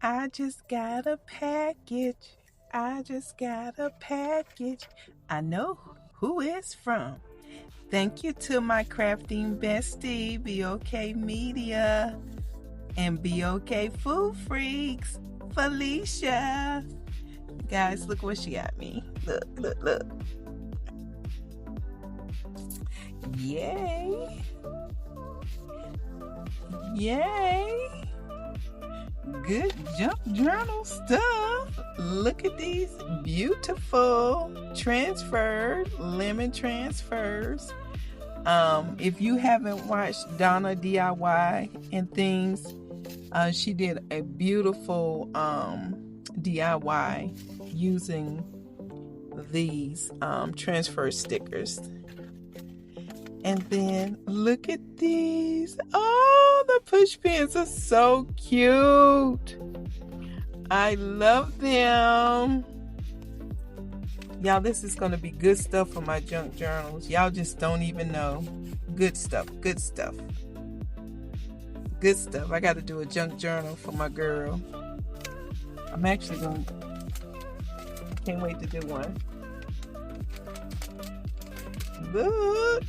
I just got a package. I just got a package. I know who it's from. Thank you to my crafting bestie, BOK Media, and BOK Food Freaks, Philicia. Guys, look what she got me. Look, look, look. Yay. Yay. Good junk journal stuff. Look at these beautiful transferred lemon transfers. If you haven't watched Donna DIY and things, she did a beautiful DIY using these transfer stickers. And then look at these. Oh, the push pins are so cute. I love them. Y'all, this is going to be good stuff for my junk journals. Y'all just don't even know. Good stuff, good stuff. Good stuff. I got to do a junk journal for my girl. I'm actually going to, can't wait to do one. Look.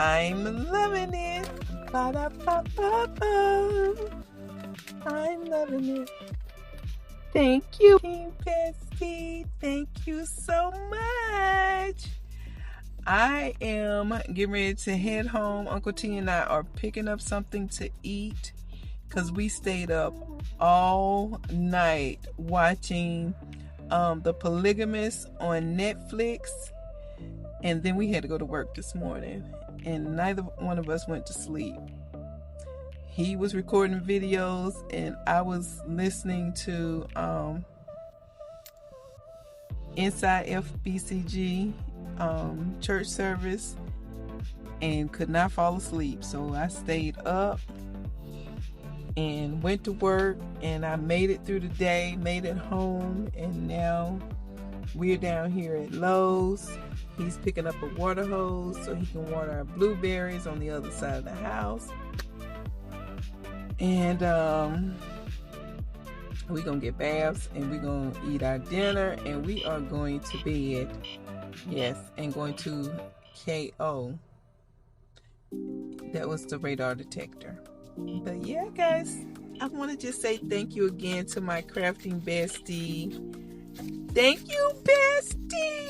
I'm loving it. Ba-da-ba-ba-ba. I'm loving it. Thank you, bestie. Thank you so much. I am getting ready to head home. Uncle T and I are picking up something to eat because we stayed up all night watching The Polygamist on Netflix. And then we had to go to work this morning. And neither one of us went to sleep. He was recording videos and I was listening to Inside FBCG church service and could not fall asleep. So I stayed up and went to work, and I made it through the day, made it home, and now we're down here at Lowe's. He's picking up a water hose so he can water our blueberries on the other side of the house. And we're going to get baths, and we're going to eat our dinner, and we are going to bed. Yes, and going to KO. That was the radar detector. But yeah, guys, I want to just say thank you again to my crafting bestie. Thank you, bestie.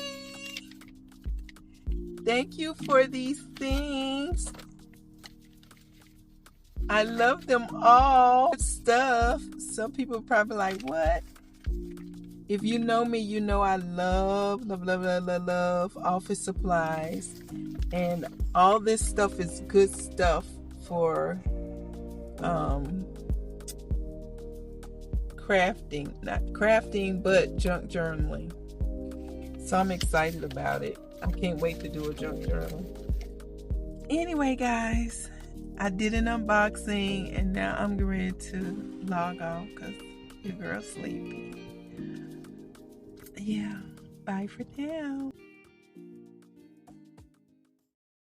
Thank you for these things. I love them all. Stuff. Some people probably like, what? If you know me, you know I love office supplies. And all this stuff is good stuff for crafting. Not crafting, but junk journaling. So I'm excited about it. I can't wait to do a junk journal. Anyway, guys, I did an unboxing and now I'm ready to log off because your girl's sleepy. Yeah, bye for now.